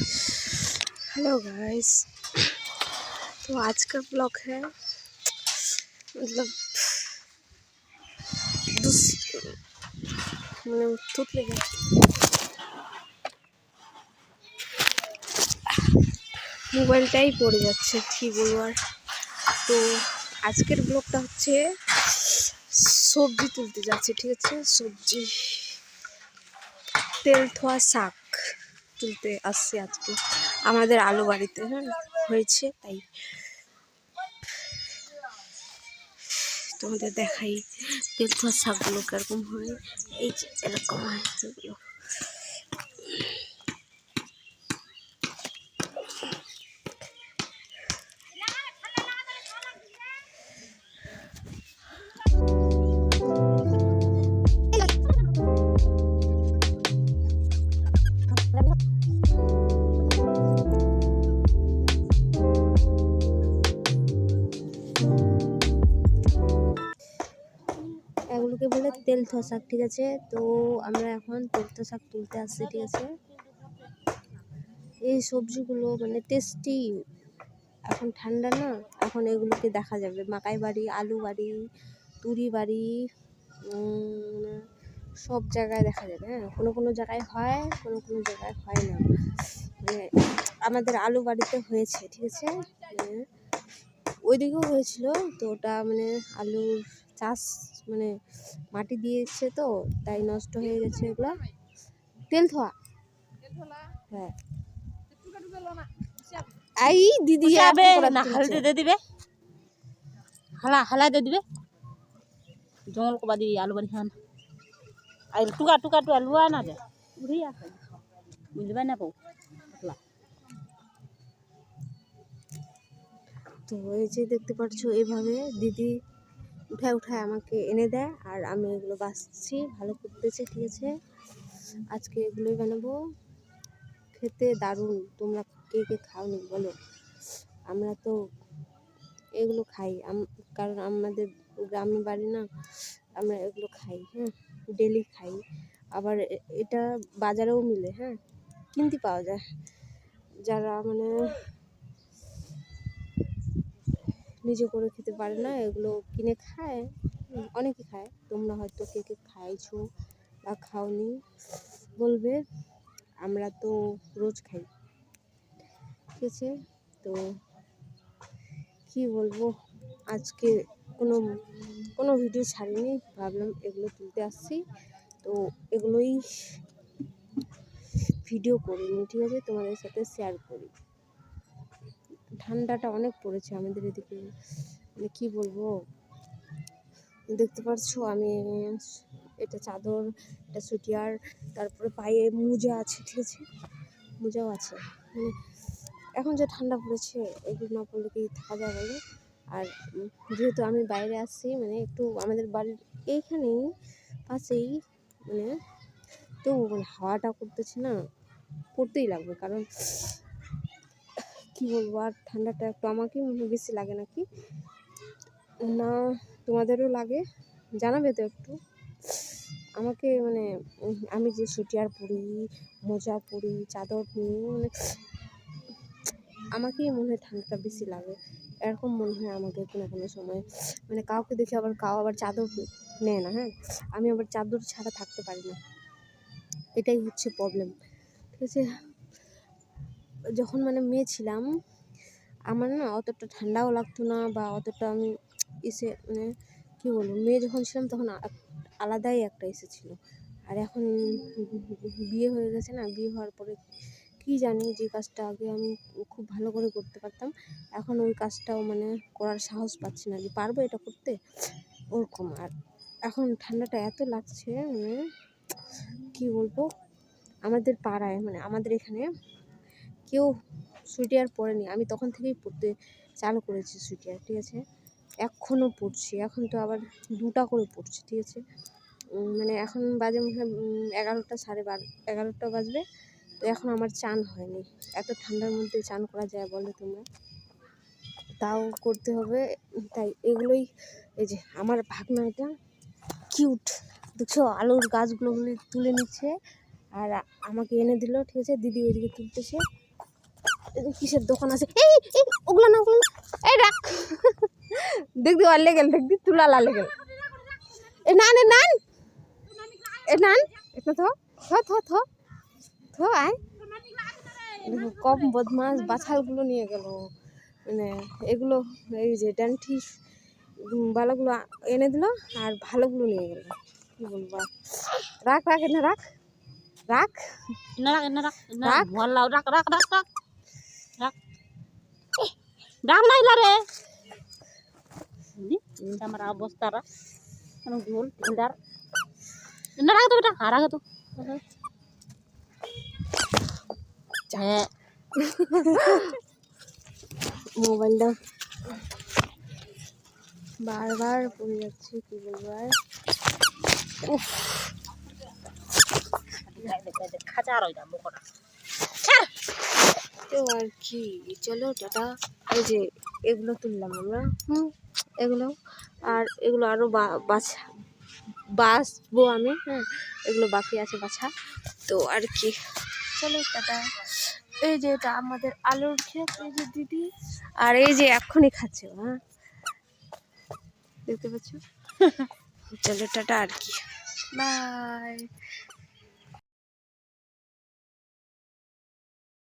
Hello guys. तो आज का ब्लॉग है मतलब মোবাইলটাই পড়ে যাচ্ছে কি বলবো আর। তো আজকের ব্লগটা হচ্ছে সবজি তুলতে যাচ্ছে, ঠিক আছে। সবজি তেল ধোয়া শাক তুলতে আসছি আজকে আমাদের আলু বাড়িতে, হ্যাঁ হয়েছে, তাই তোমাদের দেখাই তেল ধোয়া শাকগুলো কিরকম হয়। এই যে এরকম হয় সেগুলো। এগুলোকে বলে তেল ধোয়া শাক, ঠিক আছে। তো আমরা এখন তেল ধোয়া শাক তুলতে আসছি, ঠিক আছে। এই সবজিগুলো মানে টেস্টি, এখন ঠান্ডা না, এখন এগুলোকে দেখা যাবে মাকাই বাড়ি, আলু বাড়ি, তুরি বাড়ি, সব জায়গায় দেখা যাবে। হ্যাঁ, কোনো কোনো জায়গায় হয়, কোনো কোনো জায়গায় হয় না। মানে আমাদের আলু বাড়িতে হয়েছে, ঠিক আছে। ওইদিকেও হয়েছিল, তো ওটা মানে আলুর চাষ মানে মাটি দিয়েছে, তো তাই নষ্ট হয়ে গেছে এগুলো। তেল ধোয়া, হ্যাঁ। এই দিদি না হালদে দে দিবে, হালা হালা দে দিবে জঙ্গল को बादी आलू बारी खान आई टुका टुका टुका लुआ ना दे बुढ़िया बुझबे ना को पतला। তো এই যে দেখতে পাচ্ছ, এইভাবে দিদি উঠায় উঠায় আমাকে এনে দেয়, আর আমি এগুলো বাছছি, ভালো করতেছে, ঠিক আছে। আজকে এগুলোই বানাবো, খেতে দারুণ। তোমরা কে কে খাওনি বলো? আমরা তো এগুলো খাই, কারণ আমাদের গ্রামে বাড়ি না, আমরা এগুলো খাই, হ্যাঁ, ডেলি খাই। আবার এটা বাজারেও মিলে, হ্যাঁ, কিনতে পাওয়া যায়। যারা মানে নিজে করে খেতে পারে না, এগুলো কিনে খায়, অনেকে খায়। তোমরা হয়তো কে কে খাইছো বা খাওনি বলবে। আমরা তো রোজ খাই, ঠিক আছে। তো কি বলবো, আজকে কোনো ভিডিও ছাড়িনি, ভাবলাম এগুলো তুলতে আসছি, তো এগুলোই ভিডিও করিনি, ঠিক আছে, তোমাদের সাথে শেয়ার করি। ঠান্ডাটা অনেক পড়েছে আমাদের এদিকে, মানে কী বলবো। দেখতে পাচ্ছ আমি এটা চাদর, এটা সুটিয়ার, তারপরে পায়ে মোজা আছে, ঠিক আছে, মোজাও আছে। মানে এখন যে ঠান্ডা পড়েছে, এগুলো না পড়লে কি থাকা যায় বলো? আর যেহেতু আমি বাইরে আসছি, মানে একটু আমাদের বাড়ির এইখানেই পাশেই, মানে তো মানে হাওয়াটা করতেছে না, পড়তেই লাগবে, কারণ কি বলবো। আর ঠান্ডাটা একটু আমাকেই মনে বেশি লাগে নাকি না, তোমাদেরও লাগে? জানাবে তো একটু আমাকে। মানে আমি যে সুটিয়ার পরি, মোজা পরি, চাদর পরি, মানে আমাকেই মনে হয় ঠান্ডাটা বেশি লাগে, এরকম মনে হয় আমাকে কোনো কোনো সময়। মানে কাউকে দেখে আবার আবার চাদর নেয় না, হ্যাঁ, আমি আবার চাদর ছাড়া থাকতে পারি না, এটাই হচ্ছে প্রবলেম, ঠিক আছে। যখন মানে মেয়ে ছিলাম, আমার না অতটা ঠান্ডাও লাগতো না, বা অতটা আমি মানে কী বলবো, মেয়ে যখন ছিলাম তখন আলাদাই একটা ছিল। আর এখন বিয়ে হয়ে গেছে না, বিয়ে হওয়ার পরে কি জানি, যে কাজটা আগে আমি খুব ভালো করে করতে পারতাম, এখন ওই কাজটাও মানে করার সাহস পাচ্ছি না, যে পারবো এটা করতে, ওরকম। আর এখন ঠান্ডাটা এত লাগছে, মানে কী বলবো, আমাদের পাড়ায় মানে আমাদের এখানে কেউ সুইটার পরেনি, আমি তখন থেকেই পরতে চালু করেছি সুইটার, ঠিক আছে। এখনও পরছি, এখন তো আবার 2টা করে পরছি, ঠিক আছে। মানে এখন বাজে মনে হয় 11টা, 11:30 বাজবে, তো এখন আমার চান হয়নি। এত ঠান্ডার মধ্যে চান করা যায় বলো তোমরা? তাও করতে হবে, তাই এগুলোই। এই যে আমার ভাগনা, এটা কিউট, দেখছো, আলুর গাছগুলো তুলে নিচ্ছে আর আমাকে এনে দিল, ঠিক আছে। দিদি ওইদিকে তুলতেছে, এই যে কিসের দোকান আছে, এই এই ওগুলো না, ওগুলো না, এই রাখ। দেখবি আর লেগেল, দেখবি তুলা লেগেল। এ নান, এ নান, এ নান, এটা থো থো থো থো থো আয়। দেখো কম বদমাস বাছালগুলো নিয়ে গেল, মানে এগুলো এই যে ড্যান্টিস বালাগুলো এনে দিল আর ভালোগুলো নিয়ে গেল। কি বলবো আর। রাখ রাখ, এনে রাখ রাখ এনে রাখ রাখ। ভালো রাখ রাখ রাখ রাখ রাখ ডাক নাইলা রে আমার অবস্থাটা কেন গোল টিন্ডার এনে রাখ তো বেটা আর আগে তো হ্যাঁ মোবাইলটা বারবার পড়ে যাচ্ছে, কি বলবো আর। উফ, খাঁচা আর ওইটা মুখটা তো আর কি, চলো টাটা। এই যে এগুলো তুললাম আমরা, এগুলো আর এগুলো আরও বাছবো আমি, হ্যাঁ এগুলো বাকি আছে বাছা। তো আর কি, চলো টাটা। এই যে এটা আমাদের আলুর ক্ষেত, এই যে দিদি, আর এই যে এক্ষুনি খাচ্ছে, হ্যাঁ দেখতে পাচ্ছ। চলো টাটা আর কি, বাই।